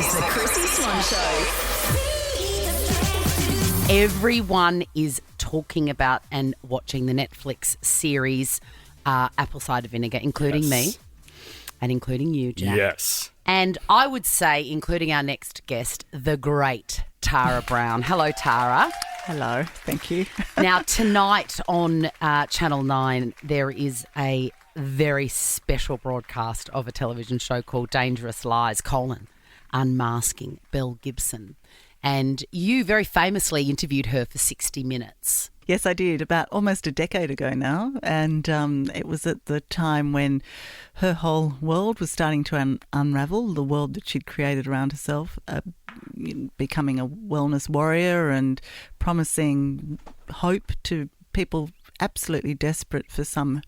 is the Chrissy Swan Show. Everyone is talking about and watching the Netflix series Apple Cider Vinegar, including me and including you, Jack. Yes. And I would say, including our next guest, the great Tara Brown. Hello, Tara. Hello, thank you. Now, tonight on Channel 9, there is a very special broadcast of a television show called Dangerous Lies, Unmasking Belle Gibson. And you very famously interviewed her for 60 Minutes. Yes, I did, about almost a decade ago now. And it was at the time when her whole world was starting to unravel, the world that she'd created around herself, becoming a wellness warrior and promising hope to people absolutely desperate for some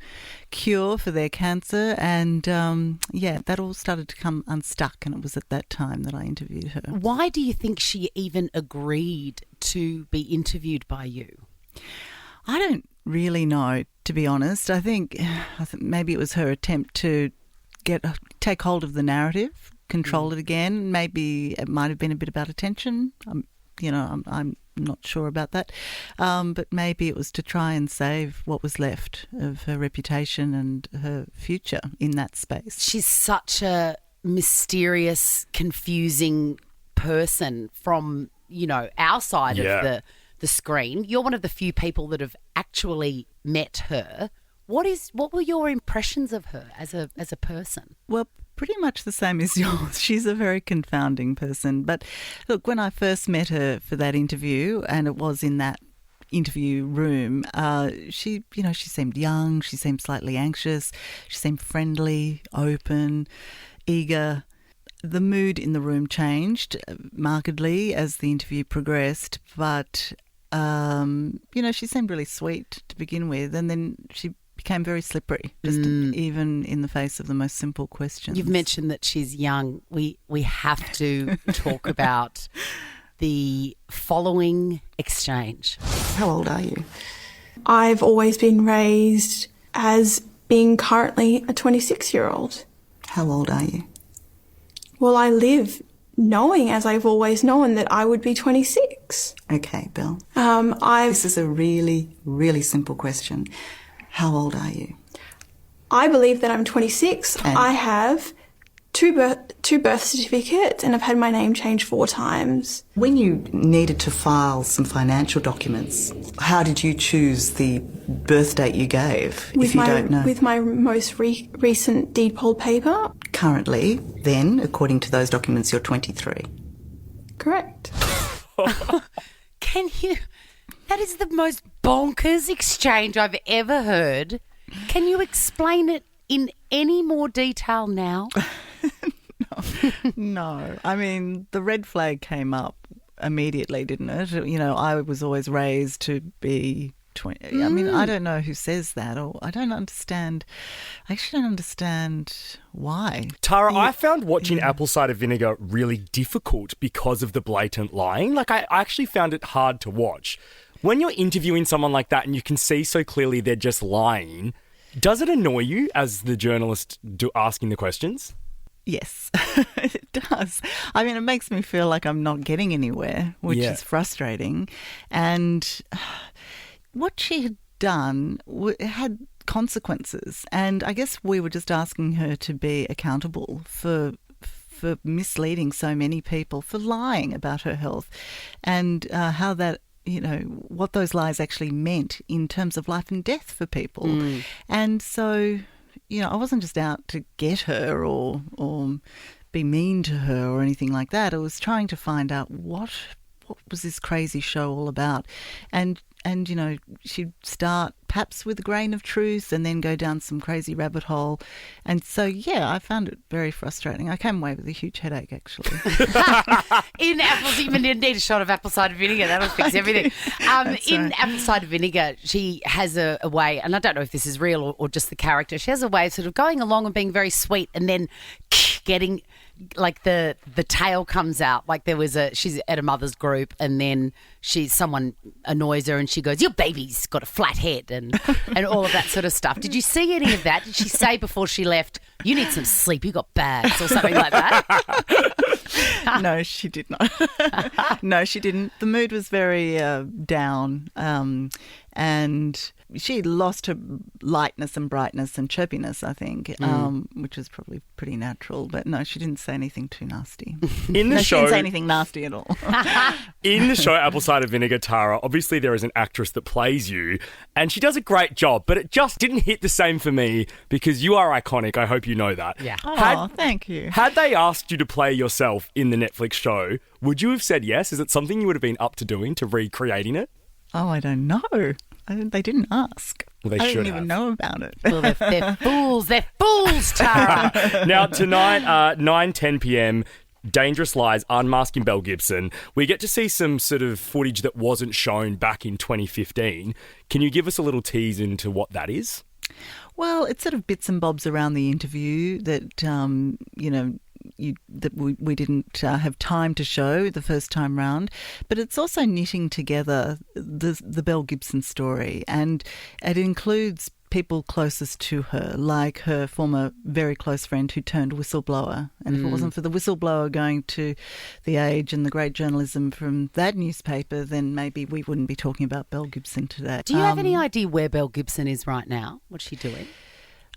cure for their cancer. And, that all started to come unstuck, and it was at that time that I interviewed her. Why do you think she even agreed to be interviewed by you? I don't really know, to be honest. I think maybe it was her attempt to take hold of the narrative, control it again. Maybe it might have been a bit about attention. I'm not sure about that. But maybe it was to try and save what was left of her reputation and her future in that space. She's such a mysterious, confusing person from, our side of the screen. You're one of the few people that have actually met her. What were your impressions of her as a person? Well, pretty much the same as yours. She's a very confounding person. But look, when I first met her for that interview, and it was in that interview room, she seemed young, she seemed slightly anxious, she seemed friendly, open, eager. The mood in the room changed markedly as the interview progressed, but she seemed really sweet to begin with, and then she became very slippery, just even in the face of the most simple questions. You've mentioned that she's young. We have to talk about the following exchange. How old are you? I've always been raised as being currently a 26-year-old. How old are you? Well, I live knowing, as I've always known, that I would be 26. Okay, Belle. This is a really, really simple question. How old are you? I believe that I'm 26. And? I have two birth certificates, and I've had my name changed 4 times. When you needed to file some financial documents, how did you choose the birth date you gave, if you don't know? With my most recent deed poll paper. Currently, then, according to those documents, you're 23. Correct. Can you... That is the most bonkers exchange I've ever heard. Can you explain it in any more detail now? No. I mean, the red flag came up immediately, didn't it? I was always raised to be 20. I mean, I don't know who says that, or I actually don't understand why. Tara, I found watching Apple Cider Vinegar really difficult because of the blatant lying. Like, I actually found it hard to watch. When you're interviewing someone like that and you can see so clearly they're just lying, does it annoy you as the journalist asking the questions? Yes, it does. I mean, it makes me feel like I'm not getting anywhere, which is frustrating. And what she had done had consequences. And I guess we were just asking her to be accountable for misleading so many people, for lying about her health, and how that, what those lies actually meant in terms of life and death for people. And so, I wasn't just out to get her or be mean to her or anything like that. I was trying to find out what was this crazy show all about. And she'd start perhaps with a grain of truth and then go down some crazy rabbit hole. And so, I found it very frustrating. I came away with a huge headache, actually. In apples, you need a shot of apple cider vinegar. That'll fix everything. Apple cider vinegar, she has a way, and I don't know if this is real or just the character, she has a way of sort of going along and being very sweet and then getting like the tail comes out. Like she's at a mother's group and then someone annoys her and she goes, "Your baby's got a flat head," and all of that sort of stuff. Did you see any of that? Did she say before she left, "You need some sleep, you got bags," or something like that? No, she did not. No, she didn't. The mood was very down, and she lost her lightness and brightness and chirpiness, I think, which was probably pretty natural. But no, she didn't say anything too nasty. In the She show, didn't say anything nasty at all. in the show Apple Cider Vinegar, Tara, obviously there is an actress that plays you, and she does a great job, but it just didn't hit the same for me because you are iconic. I hope you know that. Yeah. Oh, thank you. Had they asked you to play yourself in the Netflix show, would you have said yes? Is it something you would have been up to doing, to recreating it? Oh, I don't know. They didn't ask. Well, they I should didn't have. even know about it. Well, they're fools. They're fools, Tara. Now, tonight, 9:10 p.m, Dangerous Lies, Unmasking Belle Gibson. We get to see some sort of footage that wasn't shown back in 2015. Can you give us a little tease into what that is? Well, it's sort of bits and bobs around the interview that, we didn't have time to show the first time round, but it's also knitting together the Belle Gibson story, and it includes people closest to her, like her former very close friend who turned whistleblower. And if it wasn't for the whistleblower going to The Age and the great journalism from that newspaper, then maybe we wouldn't be talking about Belle Gibson today. Do you have any idea where Belle Gibson is right now? What's she doing?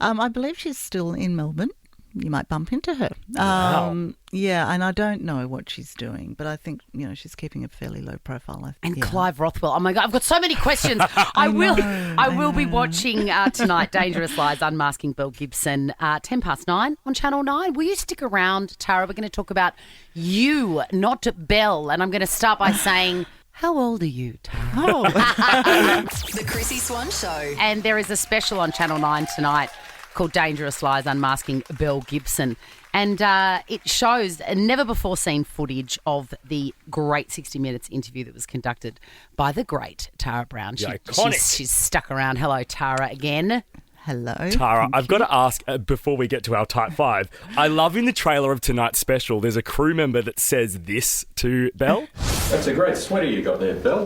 I believe she's still in Melbourne. You might bump into her. Wow. Yeah, and I don't know what she's doing, but I think, she's keeping a fairly low profile. And Clive Rothwell. Oh my God, I've got so many questions. I will be watching tonight Dangerous Lies, Unmasking Belle Gibson, 9:10 on Channel 9. Will you stick around, Tara? We're going to talk about you, not Belle. And I'm going to start by saying, how old are you, Tara? The Chrissy Swan Show. And there is a special on Channel 9 tonight called Dangerous Lies, Unmasking Belle Gibson. And it shows a never-before-seen footage of the great 60 Minutes interview that was conducted by the great Tara Brown. Iconic. She's stuck around. Hello, Tara, again. Hello. Tara, I've got to ask, before we get to our Type 5, I love in the trailer of tonight's special, there's a crew member that says this to Belle. That's a great sweater you got there, Belle.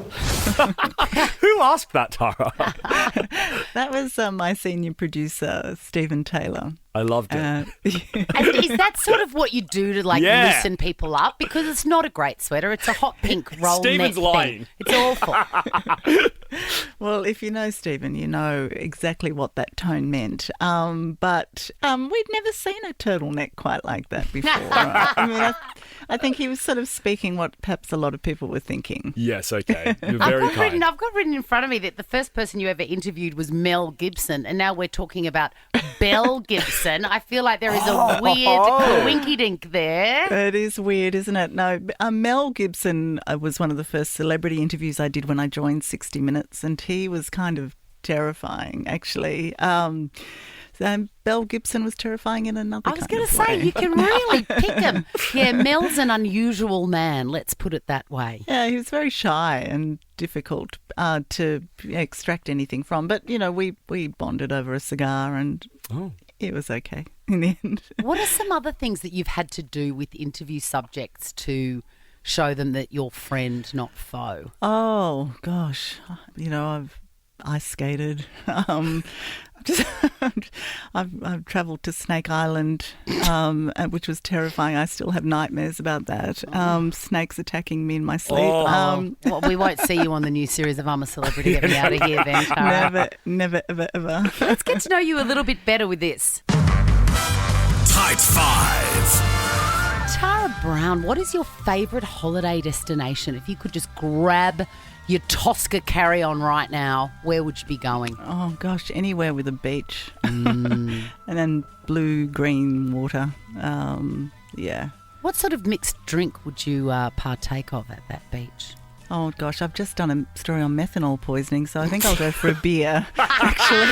Who asked that, Tara? That was my senior producer, Stephen Taylor. I loved it. And is that sort of what you do to loosen people up? Because it's not a great sweater. It's a hot pink roll Stephen's neck lying. thing. It's awful. Well, if you know Stephen, you know exactly what that tone meant. But we'd never seen a turtleneck quite like that before. I think he was sort of speaking what perhaps a lot of people were thinking. Yes, okay. You're very kind. I've got written in front of me that the first person you ever interviewed was Mel Gibson, and now we're talking about Belle Gibson. I feel like there is a weird winky-dink there. It is weird, isn't it? No, Mel Gibson was one of the first celebrity interviews I did when I joined 60 Minutes, and he was kind of terrifying, actually. Belle Gibson was terrifying in another I was going to say, you can really pick him. Yeah, Mel's an unusual man, let's put it that way. Yeah, he was very shy and difficult to extract anything from. But, we bonded over a cigar and it was okay in the end. What are some other things that you've had to do with interview subjects to show them that you're friend, not foe? Oh, gosh. I've ice skated. I've travelled to Snake Island, which was terrifying. I still have nightmares about that. Snakes attacking me in my sleep. Well, we won't see you on the new series of I'm a Celebrity. Get me out of here then, Tara. Never, ever. Let's get to know you a little bit better with this. Type 5. Tara Brown, what is your favourite holiday destination? If you could just grab your Tosca carry-on right now, where would you be going? Oh, gosh, anywhere with a beach. And then blue-green water. Yeah. What sort of mixed drink would you partake of at that beach? Oh, gosh, I've just done a story on methanol poisoning, so I think I'll go for a beer, actually.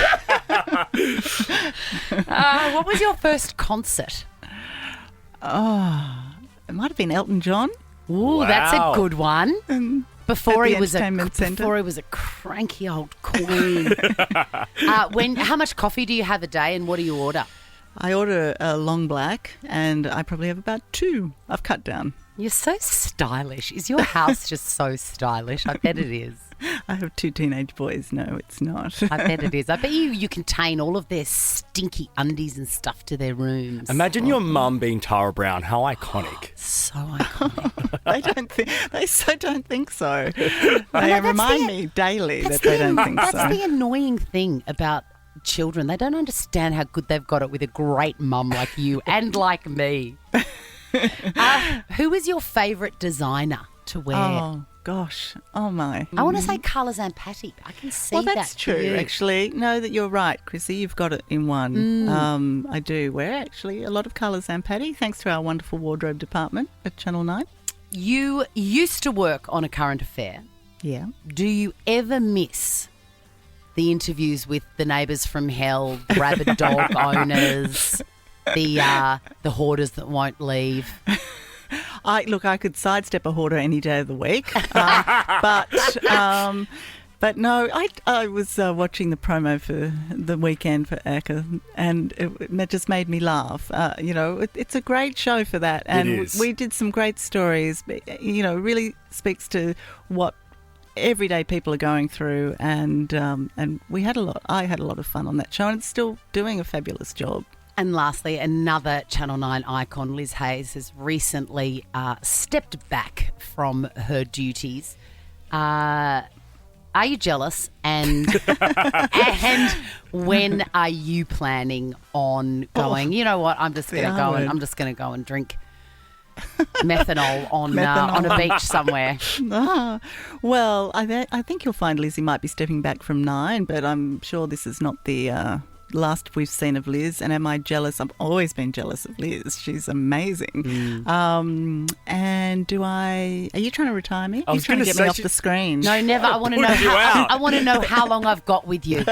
What was your first concert? Oh, it might have been Elton John. Ooh, that's a good one. Before At he the was Entertainment Centre. before he was a cranky old queen. How much coffee do you have a day, and what do you order? I order a long black, and I probably have about 2 I've cut down. You're so stylish. Is your house just so stylish? I bet it is. I have 2 teenage boys. No, it's not. I bet it is. I bet you contain all of their stinky undies and stuff to their rooms. Imagine your mum being Tara Brown. How iconic. So iconic. They so don't think so. They remind me daily that they don't think so. That's the annoying thing about children. They don't understand how good they've got it with a great mum like you and like me. Who is your favourite designer to wear? Oh, gosh. Oh, my. I want to say Carlazan Patty. I can see that. Well, that's true, actually. No, that you're right, Chrissy. You've got it in one. I do wear, actually, a lot of Carlazan Patty, thanks to our wonderful wardrobe department at Channel 9. You used to work on A Current Affair. Yeah. Do you ever miss the interviews with the neighbours from hell, the rabid dog owners, the hoarders that won't leave? I could sidestep a hoarder any day of the week, but no, I was watching the promo for the weekend for ACCA, and it just made me laugh. It's a great show for that, and we did some great stories. Really speaks to what everyday people are going through, and we had I had a lot of fun on that show, and it's still doing a fabulous job. And lastly, another Channel 9 icon, Liz Hayes, has recently stepped back from her duties. Are you jealous? And and when are you planning on going? You know what? I'm just going to go and drink methanol on a beach somewhere. Well, I think you'll find Lizzie might be stepping back from 9, but I'm sure this is not the last we've seen of Liz. And am I jealous? I've always been jealous of Liz. She's amazing. And are you trying to retire me? You're trying to get me off the screen? No, never. I want to know I want to know how long I've got with you.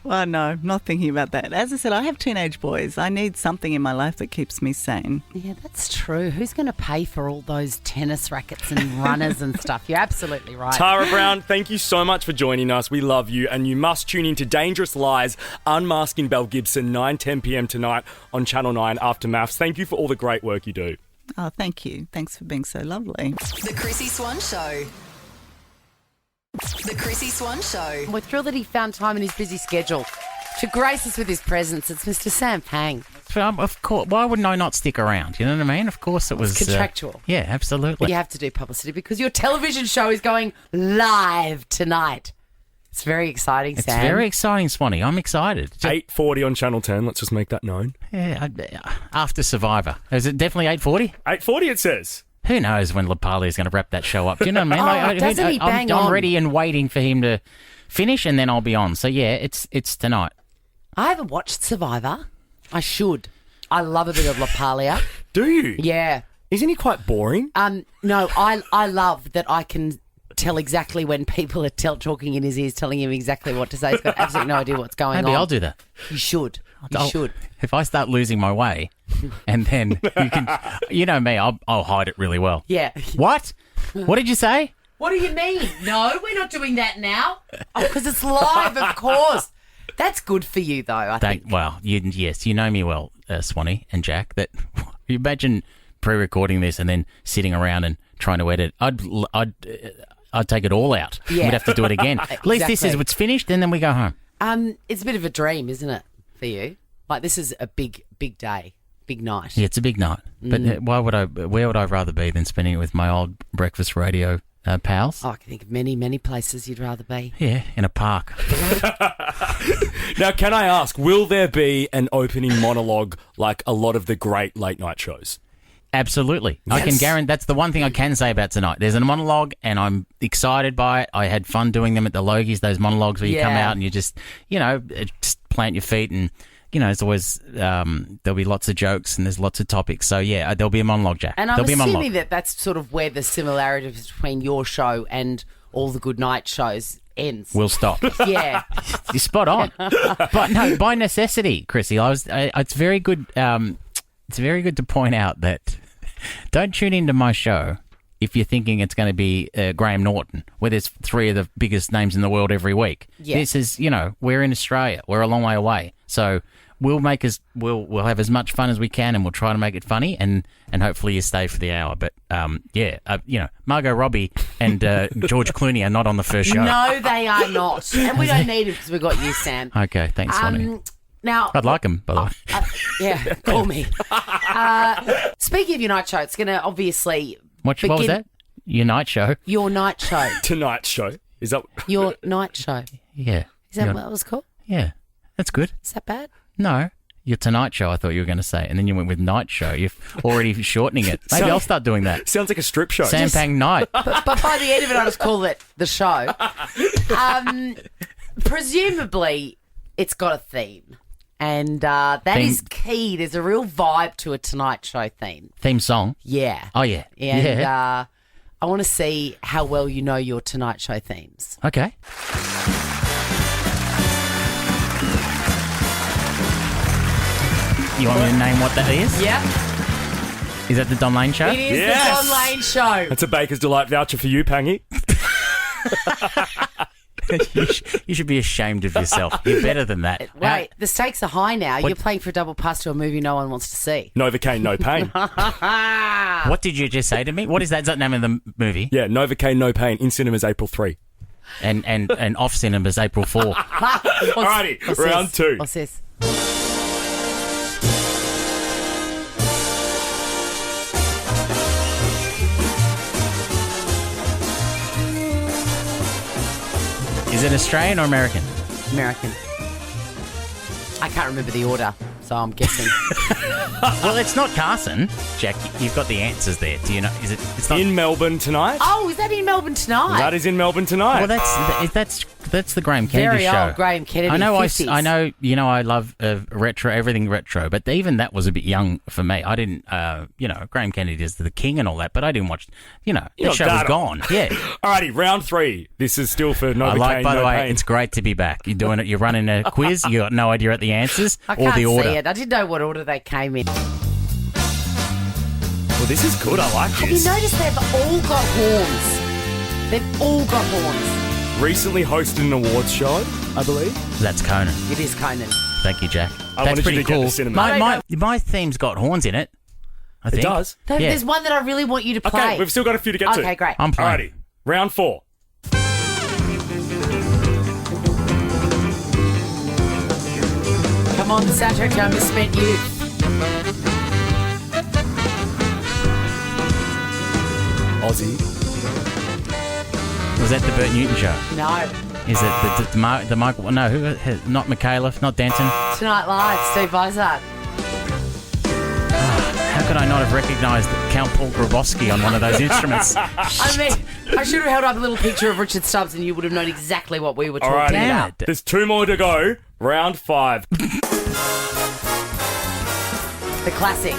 Well, no, not thinking about that. As I said, I have teenage boys. I need something in my life that keeps me sane. Yeah, that's true. Who's going to pay for all those tennis rackets and runners and stuff? You're absolutely right. Tara Brown, thank you so much for joining us. We love you, and you must tune in to Dangerous Lies, Unmasking Belle Gibson, 9:10 p.m. tonight on Channel 9 after Maths. Thank you for all the great work you do. Oh, thank you. Thanks for being so lovely. The Chrissy Swan Show. The Chrissy Swan Show. We're thrilled that he found time in his busy schedule to grace us with his presence. It's Mr. Sam Pang. Of course. Why wouldn't I not stick around? You know what I mean? Of course it was... It's contractual. Yeah, absolutely. You have to do publicity because your television show is going live tonight. It's very exciting, Sam. It's very exciting, Swanee. I'm excited. 8:40 on Channel 10. Let's just make that known. Yeah, after Survivor. Is it definitely 8:40? 8:40 it says. Who knows when LaPaglia is going to wrap that show up? Do you know what I mean? Doesn't he bang on? I'm ready and waiting for him to finish, and then I'll be on. So, yeah, it's tonight. I haven't watched Survivor. I should. I love a bit of LaPaglia. Do you? Yeah. Isn't he quite boring? No, I love that I can tell exactly when people are talking in his ears, telling him exactly what to say. He's got absolutely no idea what's going on. Maybe I'll do that. You should. You should. If I start losing my way, and then you can, you know me, I'll hide it really well. Yeah. What? What did you say? What do you mean? No, we're not doing that now. Oh, because it's live, of course. That's good for you, though, I think. Well, yes, you know me well, Swanee and Jack, that you imagine pre-recording this and then sitting around and trying to edit. I'd take it all out. Yeah. We'd have to do it again. At least this is what's finished, and then we go home. It's a bit of a dream, isn't it, for you? Like, this is a big day, big night. Yeah, it's a big night. But where would I rather be than spending it with my old breakfast radio pals? Oh, I can think of many, many places you'd rather be. Yeah, in a park. Now, can I ask, will there be an opening monologue like a lot of the great late night shows? Absolutely. Yes. I can guarantee that's the one thing I can say about tonight. There's a monologue and I'm excited by it. I had fun doing them at the Logies, those monologues where you come out and you just, just plant your feet and, it's always, there'll be lots of jokes and there's lots of topics. So, yeah, there'll be a monologue, Jack. And I'm assuming that's sort of where the similarity between your show and all the good night shows ends. We'll stop. Yeah. You're spot on. But no, by necessity, Chrissy, it's very good. It's very good to point out that don't tune into my show if you're thinking it's going to be Graham Norton, where there's 3 of the biggest names in the world every week. Yeah. This is, we're in Australia. We're a long way away. So we'll have as much fun as we can, and we'll try to make it funny, and hopefully you stay for the hour. But Margot Robbie and George Clooney are not on the first show. No, they are not, and we don't need them because we got you, Sam. Okay, thanks, honey. Now, I'd like them, by the way. Yeah, call me. Speaking of your night show, it's going to obviously What was that? Your night show? Your night show. Tonight show. Is that Your night show. Yeah. Is that what it was called? Yeah. That's good. Is that bad? No. Your Tonight Show, I thought you were going to say. And then you went with Night Show. You're already shortening it. Maybe I'll start doing that. sounds like a strip show? Sampang Night. But by the end of it, I just call it the show. Presumably, it's got a theme. And that is key. There's a real vibe to a Tonight Show theme. Theme song? Yeah. Oh, yeah. And I want to see how well you know your Tonight Show themes. Okay. You want me to name what that is? Yeah. Is that the Don Lane Show? It is Yes. the Don Lane Show. That's a Baker's Delight voucher for you, Pangy. You should be ashamed of yourself. You're better than that. Wait, the stakes are high now. You're playing for a double pass to a movie no one wants to see. Novocaine, no pain. What did you just say to me? What is that? Is that the name of the movie? Yeah, Novocaine, no pain. In cinemas, April 3. And off cinemas, April 4. Alrighty, round 2. What's this? Is it Australian or American? American. I can't remember the order, so I'm guessing. Well, it's not Carson. Jack, you've got the answers there. Do you know? Is it? It's not. In Melbourne tonight. Oh, is that in Melbourne tonight? That is in Melbourne tonight. Well, that's the Graham Kennedy Very show. old Graham Kennedy. I know. 50s. I know. You know, I love retro, everything retro. But even that was a bit young for me. I didn't. Graham Kennedy is the king and all that. But I didn't watch. The show was gone. Yeah. Alrighty, round 3. This is still for Novocaine, By the no way, pain. it's great to be back. You're doing it. You're running a quiz. You got no idea at the answers I or can't the order. see it. I didn't know what order they came in. Well, this is good. I like Have you this. noticed they've all got horns? They've all got horns. Recently hosted an awards show, I believe. That's Conan. It is Conan. Thank you, Jack. I That's wanted you pretty to get cool. the cinema. My theme's got horns in it. I think It does. No, Yeah. There's one that I really want you to play. Okay, we've still got a few to get to. Okay, great. I'm playing. Alrighty, round 4. Come on, the soundtrack to our misspent youth. Aussie. Was that the Bert Newton show? No. Is it the Michael? No, not Michaela, not Danton. Tonight Live, Steve Izard. How could I not have recognised Count Paul Grabowski on one of those instruments? I mean, I should have held up a little picture of Richard Stubbs and you would have known exactly what we were talking Alrighty, about. there's 2 more to go. Round 5. The classic.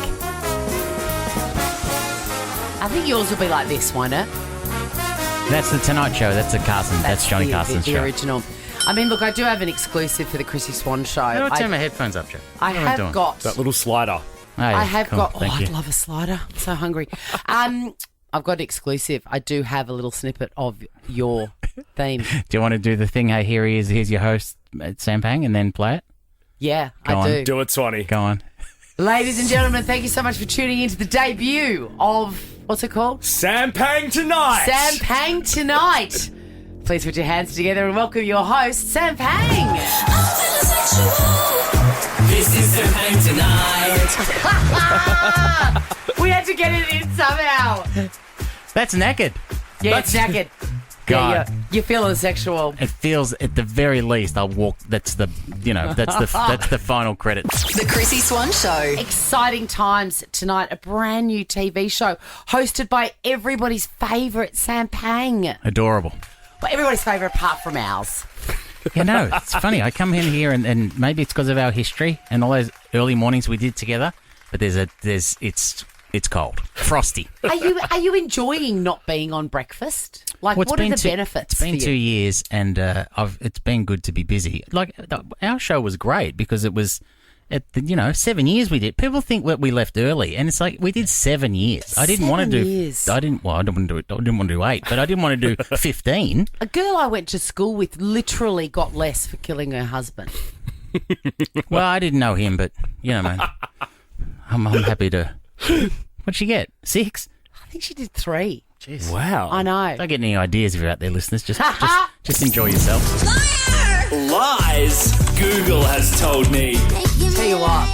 I think yours will be like this, won't it? That's the Tonight Show. That's a Carson. That's Johnny Carson's the show. original. I mean, look, I do have an exclusive for the Chrissy Swan show. How do I turn my headphones up, Joe? I What am have doing? got. That little slider. Oh, yeah, I have cool. got. Oh, Thank I'd you. love a slider. I'm so hungry. I've got an exclusive. I do have a little snippet of your theme. Do you want to do the thing? Hey, here he is. Here's your host, Sampang, and then play it. Yeah, Go I on. do. Do it, Swanee. Go on. Ladies and gentlemen, thank you so much for tuning into the debut of, what's it called? Sampang Tonight. Sampang Tonight. Please put your hands together and welcome your host, Sampang. This is Sampang Tonight. We had to get it in somehow. That's naked. Yeah, it's naked. God. Yeah, you're feeling sexual. It feels, at the very least, I'll walk. That's the final credit. The Chrissy Swan Show. Exciting times tonight. A brand new TV show hosted by everybody's favourite Sampang. Adorable. Well, everybody's favourite apart from ours. You know, it's funny. I come in here and maybe it's because of our history and all those early mornings we did together. But it's cold, frosty. Are you enjoying not being on breakfast? Like, Well, what are the benefits? It's been for 2 you? years, and it's been good to be busy. Like our show was great because it was, 7 years we did. People think that we left early, and it's like we did 7 years. I didn't want to 7 do. years. I didn't want to do it. I didn't want to do 8, but I didn't want to do 15. A girl I went to school with literally got less for killing her husband. Well, I didn't know him, but, you know, man, I'm happy to... What'd she get? 6? I think she did 3. Jeez. Wow. I know. Don't get any ideas if you're out there, listeners. Just enjoy yourself. Lies Google has told me. Tell you what,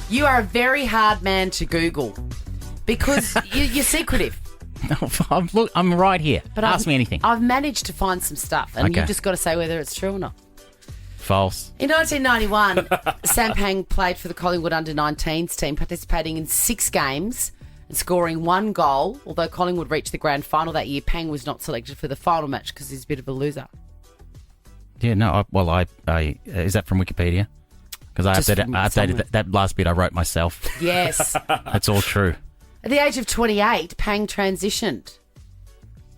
you are a very hard man to Google because you're secretive. Look, I'm right here. But Ask me anything. I've managed to find some stuff, and Okay. you've just got to say whether it's true or not. False. In 1991, Sam Pang played for the Collingwood under-19s team, participating in 6 games and scoring 1 goal. Although Collingwood reached the grand final that year, Pang was not selected for the final match because he's a bit of a loser. Yeah, no, I is that from Wikipedia? Because I Just from updated somewhere. that last bit I wrote myself. Yes. That's all true. At the age of 28, Pang transitioned.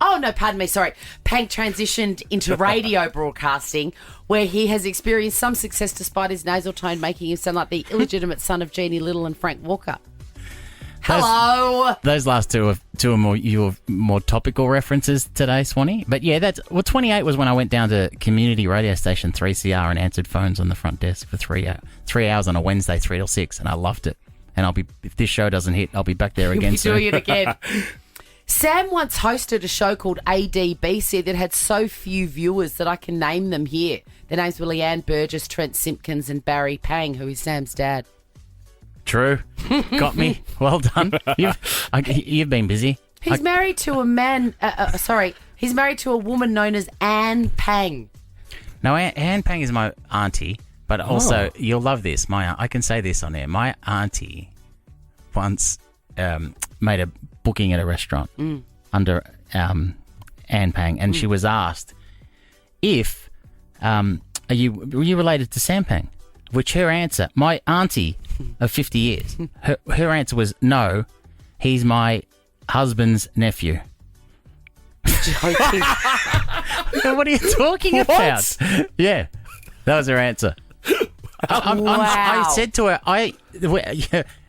Oh, no, pardon me, sorry. Pang transitioned into radio broadcasting, where he has experienced some success despite his nasal tone, making him sound like the illegitimate son of Jeannie Little and Frank Walker. Hello. Those last two are more topical references today, Swanee. But yeah, 28 was when I went down to community radio station 3CR and answered phones on the front desk for 3 hours on a Wednesday, 3 till 6, and I loved it. And if this show doesn't hit, I'll be back there again soon. You'll be doing it again. Sam once hosted a show called ADBC that had so few viewers that I can name them here. Their names were Leanne Burgess, Trent Simpkins, and Barry Pang, who is Sam's dad. True. Got me. Well done. You've been busy. He's married to a man. He's married to a woman known as Anne Pang. No, Anne Pang is my auntie, but also you'll love this. I can say this on air. My auntie once made a booking at a restaurant under Anne Pang, and she was asked if were you related to Sam Pang? Which her answer, my auntie of 50 years, her answer was no. He's my husband's nephew. Joking. What are you talking about? Yeah, that was her answer. I said to her,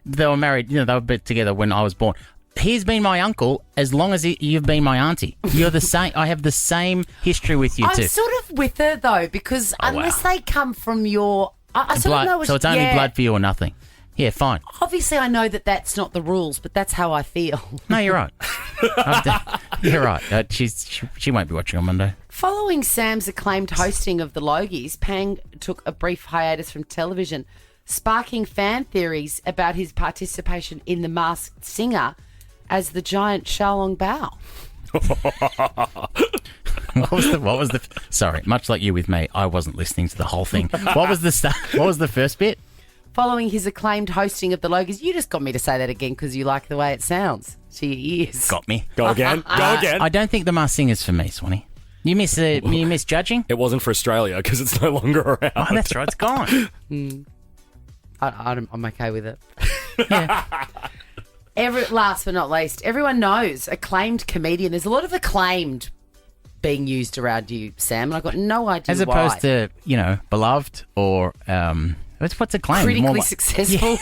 they were married, they were together when I was born. He's been my uncle as long as you've been my auntie. You're the same. I have the same history with you too. I'm sort of with her though, because unless they come from your, I sort blood, of know. So it's only blood for you or nothing. Yeah, fine. Obviously, I know that that's not the rules, but that's how I feel. No, you're right. You're right. She won't be watching on Monday. Following Sam's acclaimed hosting of the Logies, Pang took a brief hiatus from television, sparking fan theories about his participation in The Masked Singer as the giant Xiaolong Bao. What was the? Sorry, much like you with me, I wasn't listening to the whole thing. What was the first bit? Following his acclaimed hosting of the Logies, you just got me to say that again because you like the way it sounds to your ears. Got me. Go again. Go again. I don't think The Masked Singer's for me, Swanee. You miss judging? It wasn't for Australia because it's no longer around. Oh, that's right. It's gone. I'm okay with it. Yeah. Last but not least, everyone knows acclaimed comedian. There's a lot of acclaimed being used around you, Sam, and I've got no idea As why. opposed to, beloved or what's acclaimed? Critically successful.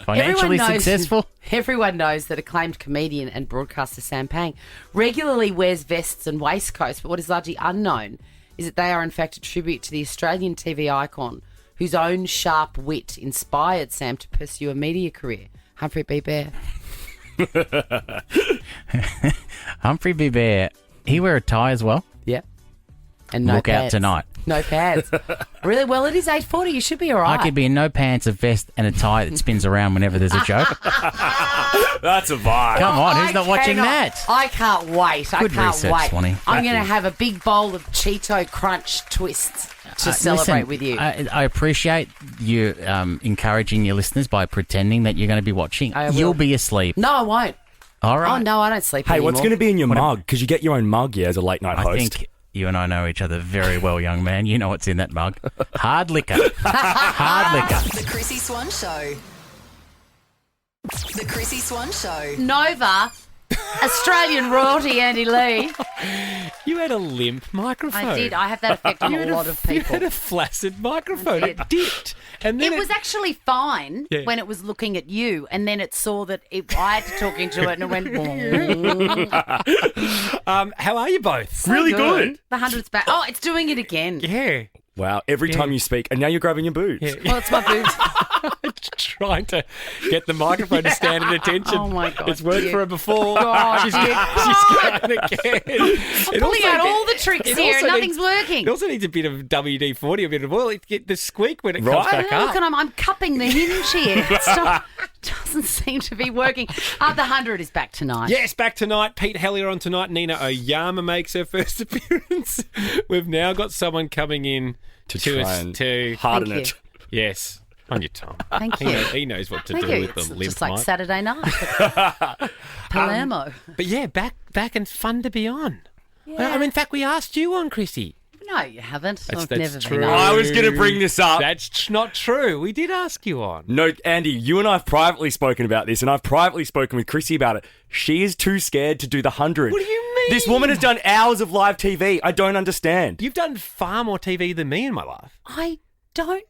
Financially successful. Everyone knows that acclaimed comedian and broadcaster Sam Pang regularly wears vests and waistcoats, but what is largely unknown is that they are in fact a tribute to the Australian TV icon whose own sharp wit inspired Sam to pursue a media career, Humphrey B. Bear. Humphrey B. Bear, he wear a tie as well? Yeah. And no Look pads. out tonight. No pads. Really? Well, it is 8:40. You should be all right. I could be in no pants, a vest, and a tie that spins around whenever there's a joke. That's a vibe. Come on, who's not watching that? I can't wait. Good I can't research, wait. Swanee. I'm going to have a big bowl of Cheeto Crunch twists to celebrate Listen, with you. I appreciate you encouraging your listeners by pretending that you're going to be watching. I will. You'll be asleep. No, I won't. All right. Oh, no, I don't sleep Hey, anymore. what's going to be in your mug? Because you get your own mug, as a late night host. I think you and I know each other very well, young man. You know what's in that mug. Hard liquor. Hard liquor. The Chrissy Swan Show. The Chrissy Swan Show. Nova, Australian royalty, Andy Lee. You had a limp microphone. I did. I have that effect on a lot of people. You had a flaccid microphone. I did. It dipped. And then It was actually fine when it was looking at you, and then it saw that I had to talk into it, and it went. How are you both? Really good. The 100's back. Oh, it's doing it again. Yeah. Wow. Every time you speak, and now you're grabbing your boobs. Yeah. Well, it's my boobs. Trying to get the microphone to stand at attention. Oh, my God, It's worked you- for her before. God, she's you- going again. I'm pulling out all the tricks here and nothing's working. It also needs a bit of WD-40, a bit of oil. It get the squeak when it Right. comes back Look, up. and I'm cupping the hinge here. It doesn't seem to be working. The 100 is back tonight. Yes, back tonight. Pete Hellier on tonight. Nina Oyama makes her first appearance. We've now got someone coming in To to try us and to harden Thank it. Yes, on your tongue. Thank He you. knows, he knows what to Thank do you. with It's the lymph just like mic. Saturday night. Palermo. But yeah, back and fun to be on. Well, in fact, we asked you on, Chrissy. No, you haven't. I've That's never true. been on. I was going to bring this up. That's not true. We did ask you on. No, Andy, you and I have privately spoken about this, and I've privately spoken with Chrissy about it. She is too scared to do the 100. What do you mean? This woman has done hours of live TV. I don't understand. You've done far more TV than me in my life. I don't.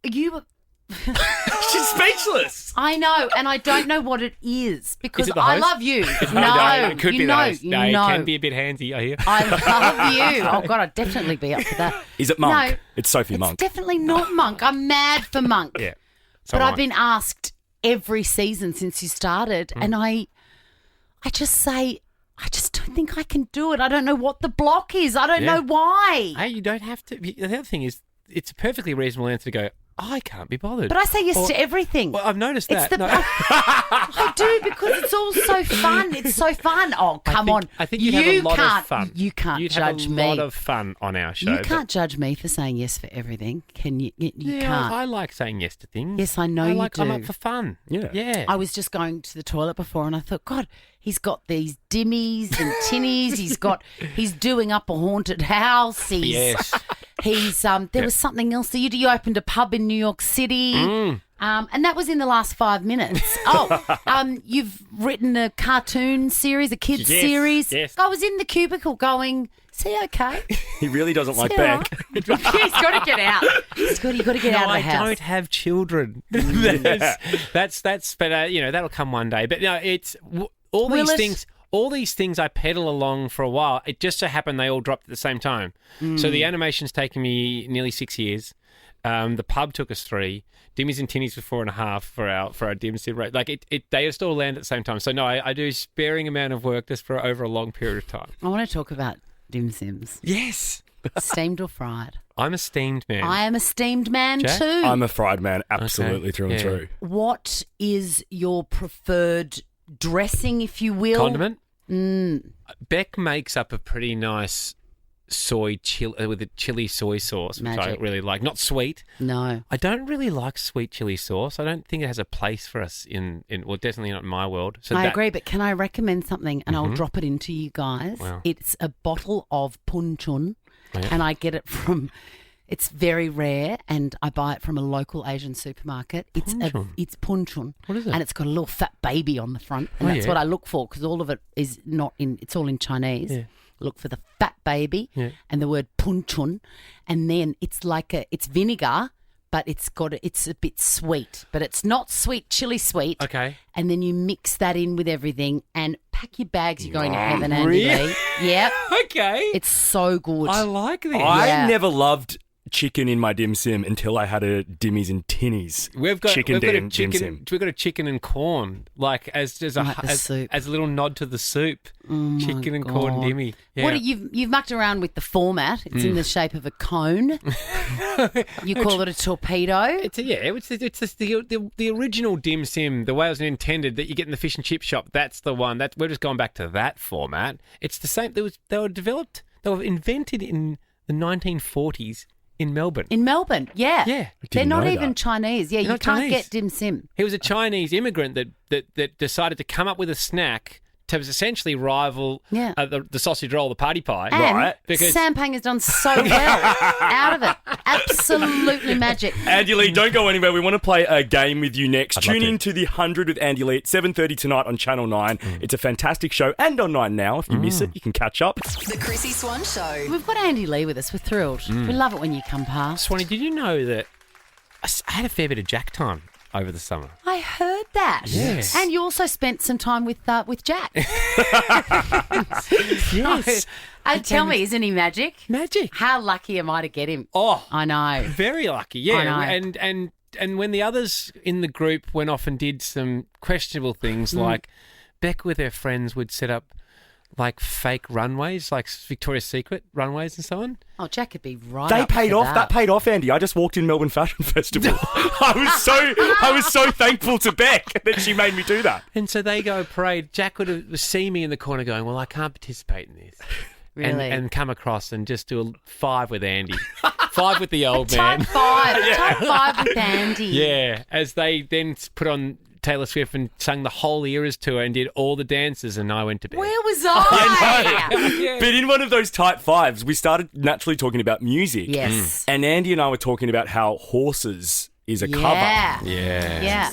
You. She's speechless. I know, and I don't know what it is because Is it the I host? love you. No, it could you be know, the host. you No, it know. can be a bit handsy, I hear. I love you. Oh God, I'd definitely be up for that. Is it Monk? No, It's Sophie Monk. It's definitely not Monk. I'm mad for Monk. Yeah. So But am I've I. been asked every season since you started, and I just say, I just don't think I can do it. I don't know what the block is. I don't Yeah. know why. Hey, you don't have to. The other thing is, it's a perfectly reasonable answer to go, I can't be bothered. But I say yes Or- to everything. Well, I've noticed It's that. the, No. I do because it's all so fun. It's so fun. Oh, come on. I think you'd have a lot can't, of fun. You can't you'd judge have a me. lot of fun on our show. You but- can't judge me for saying yes for everything. Can you? You Yeah, can't. I like saying yes to things. Yes, I know I you like, I'm do. up for fun. Yeah. Yeah. I was just going to the toilet before and I thought, God, he's got these dimmies and tinnies. He's doing up a haunted house. Yes. He's there was something else that you opened a pub in New York City. And that was in the last 5 minutes. You've written a cartoon series, a kids Yes, series. yes. I was in the cubicle going, is he okay? He really doesn't like Is he all Beck. right? He's got to get out. You've got to get out of the I house. don't have children. That's but that'll come one day. But no, it's all Will these it? things. All these things I pedal along for a while. It just so happened they all dropped at the same time. So the animation's taken me nearly 6 years. The pub took us 3. Dimmies and Tinnies for 4.5 for our dim sim rate. Like they just all land at the same time. So no, I do a sparing amount of work just for over a long period of time. I want to talk about dim sims. Yes, Steamed or fried? I'm a steamed man. I am a steamed man Jack? too. I'm a fried man, absolutely through and Yeah. through. What is your preferred dressing, if you will? Condiment. Beck makes up a pretty nice soy with a chili soy sauce, which I Magic. really like. Not sweet. No. I don't really like sweet chili sauce. I don't think it has a place for us in well, definitely not in my world. So I that, agree, but can I recommend something and I'll drop it into you guys? Wow. It's a bottle of punchun Yeah. and I get it from, it's very rare and I buy it from a local Asian supermarket. Punchun? It's punchun. What is it? And it's got a little fat baby on the front and Oh, that's yeah. what I look for because all of it is not in, it's all in Chinese. Yeah. Look for the fat baby Yeah. and the word punchun, and then it's like it's vinegar, but it's a bit sweet, but it's not sweet chili sweet. Okay. And then you mix that in with everything and pack your bags. You're going to heaven, Andy really? Lee. Yeah, Okay. it's so good. I like this. Yeah. I never loved chicken in my dim sim until I had a Dimmies and Tinnies. We've got chicken we've got a dim chicken. sim. We've got a chicken and corn, like as Like the soup. as a little nod to the soup. Chicken and corn God. dimmy. Yeah. What you've mucked around with the format. It's in the shape of a cone. You call it a torpedo. It's the original dim sim, the way it was intended that you get in the fish and chip shop. That's the one. We're just going back to that format. It's the same. They were invented in the 1940s in Melbourne. In Melbourne, yeah. Yeah. They're not know even that. Chinese. Yeah, They're you not can't Chinese. get dim sim. He was a Chinese immigrant that decided to come up with a snack to essentially rival Yeah. the sausage roll, the party pie. And right? Because Sampang has done so well out of it. Absolutely magic. Andy Lee, don't go anywhere. We want to play a game with you next. I'd love Tune to. in to the 100 with Andy Lee at 7:30 tonight on Channel 9. It's a fantastic show and on 9 now. If you miss it, you can catch up. The Chrissy Swan Show. We've got Andy Lee with us. We're thrilled. We love it when you come past. Swanee, did you know that I had a fair bit of jack time over the summer. I heard that. Yes. And you also spent some time with Jack. Yes. Tell me, isn't he magic? Magic. How lucky am I to get him? Oh, I know. very lucky. Yeah. I know. And when the others in the group went off and did some questionable things, like Beck with her friends would set up like fake runways, like Victoria's Secret runways and so on. Oh, Jack could be right. They up paid for off. That paid off, Andy. I just walked in Melbourne Fashion Festival. I was so thankful to Beck that she made me do that. And so they go parade. Jack would see me in the corner going, well, I can't participate in this. Really? And come across and just do a 5 with Andy. 5 with the old man. Type 5. Type 5 with Andy. Yeah, as they then put on Taylor Swift and sang the whole Eras tour and did all the dances, and I went to bed. Where was I? Yeah. But in one of those type 5s, we started naturally talking about music. Yes. And Andy and I were talking about how Horses is a cover. Yeah.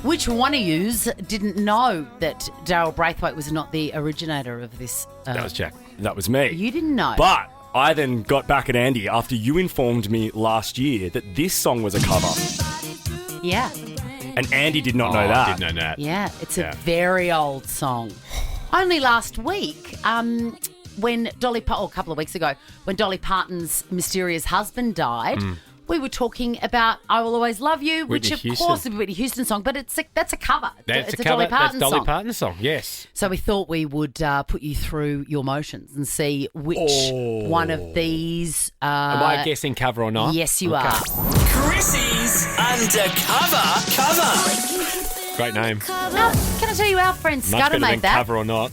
Which one of yous didn't know that Daryl Braithwaite was not the originator of this? That was Jack. That was me. You didn't know. But I then got back at Andy after you informed me last year that this song was a cover. Yeah. And Andy did not know that. I did know that. Yeah, it's a very old song. Only last week, when a couple of weeks ago, when Dolly Parton's mysterious husband died, we were talking about "I Will Always Love You," which Whitney of course is a Whitney Houston song, but that's a cover. That's it's a cover. Dolly Parton That's Dolly song. Parton song. Yes. So we thought we would put you through your motions and see which one of these. Am I guessing cover or not? Yes, you are. Chrissy's Undercover Cover. Great name. Now, can I tell you, our friend Much Scudder better than made that. cover or not.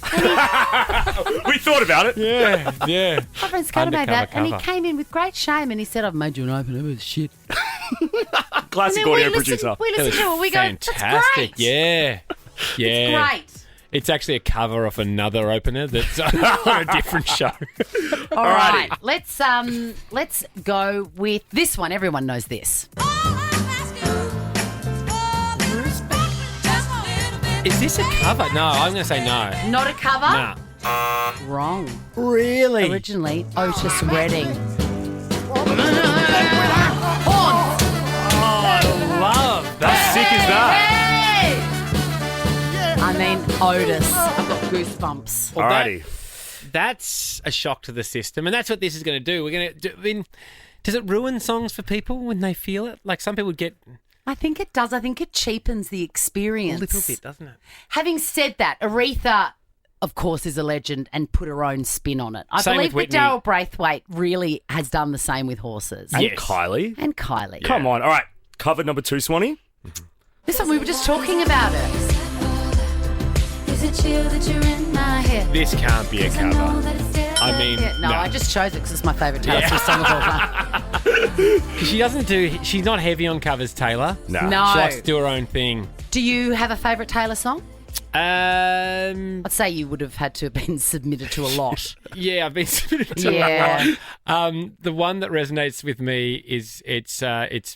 We thought about it. Yeah. Our friend Scudder made that, Undercover and he cover. came in with great shame, and he said, "I've made you an opener with shit." Classic And then audio producer. We listen to it. We go, "That's Fantastic. great." Yeah. It's great. It's actually a cover of another opener that's on a different show. All right, let's go with this one. Everyone knows this. Is this a cover? No, I'm going to say no. Not a cover? Nah. Wrong. Really? Originally, Otis Redding. Love How sick is that? I mean, Otis. I've got goosebumps. Well, Alrighty. That's a shock to the system, and that's what this is going to do. We're going to do. I mean, does it ruin songs for people when they feel it? Like some people get I think it does. I think it cheapens the a experience. little bit, doesn't it? Having said that, Aretha, of course, is a legend and put her own spin on it. I Same believe with that Whitney. Daryl Braithwaite really has done the same with Horses. And Yes. Kylie. And Kylie. Come on. All right. Cover number 2, Swanee. This one, we were just talking about it. Is it you that you're in my head? This can't be a cover. I mean, No, I just chose it because it's my favourite Taylor Swift song of all time. because she doesn't do. She's not heavy on covers, Taylor. No. No. She likes to do her own thing. Do you have a favourite Taylor song? Um, I'd say you would have had to have been submitted to a lot. yeah, I've been submitted to Yeah. a lot. The one that resonates with me is it's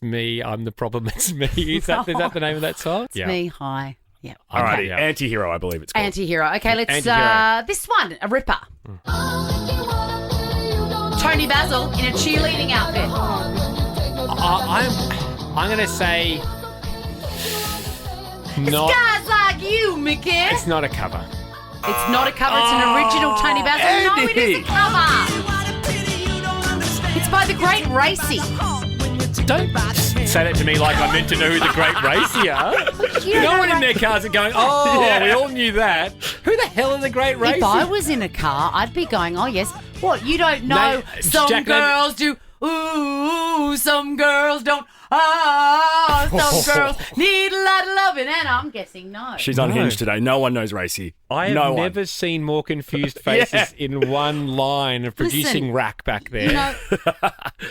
me. I'm the problem. It's me. Is that the name of that song? It's me, hi. Yeah. Alrighty. Yeah. Anti-hero, I believe it's called. Anti-hero. Okay, let's... Anti-hero. this one, a ripper. Tony Basil in a cheerleading outfit. I'm going to say not. Guys like you, Mickey. It's not a cover. It's not a cover. It's an original Tony Basil. No, it is a cover. It's by the Great Racy. Don't say that to me like I meant to know who the Great Racy are. You No know one in Ra- their cars are going, oh, we all knew that. Who the hell are the Great Racy? If I was in a car, I'd be going, oh, yes. What, you don't know? Some Jack, girls do. Ooh, some girls don't. Ah, some girls need a lot of loving, and I'm guessing no. She's unhinged today. No one knows Racy. I have no never seen more confused faces in one line of producing rack back there. You know,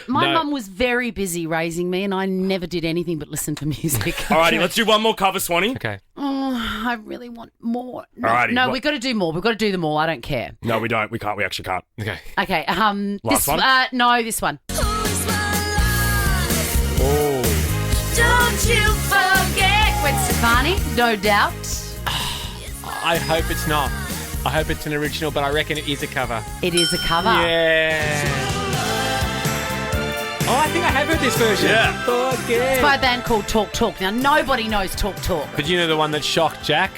my No. mum was very busy raising me, and I never did anything but listen to music. Alrighty, let's do one more cover, Swanee. Okay. Oh, I really want more. No, Alrighty, no, what- we've got to do more. We've got to do them all. I don't care. No, we don't. We can't. We actually can't. Okay. Okay. Last this one? No, this one. Oh. Don't you forget Gwen Stefani, no doubt. I hope it's not. I hope it's an original, but I reckon it is a cover. It is a cover. Yeah. Oh, I think I have heard this version. Yeah. It's by a band called Talk Talk. Now, nobody knows Talk Talk. But you know the one that shocked Jack?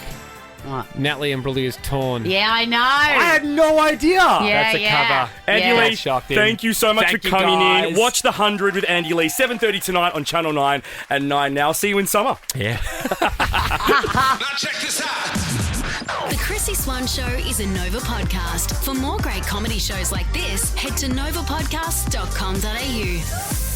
What? Natalie Imbruglia's Torn. Yeah, I know. I had no idea. Yeah, That's a cover. Andy Yeah. Lee, Shocked him. thank you so much Thank for you, coming in. guys. Watch The 100 with Andy Lee, 7:30 tonight on Channel 9 and 9 now. See you in summer. Yeah. Now check this out. The Chrissy Swan Show is a Nova podcast. For more great comedy shows like this, head to novapodcast.com.au.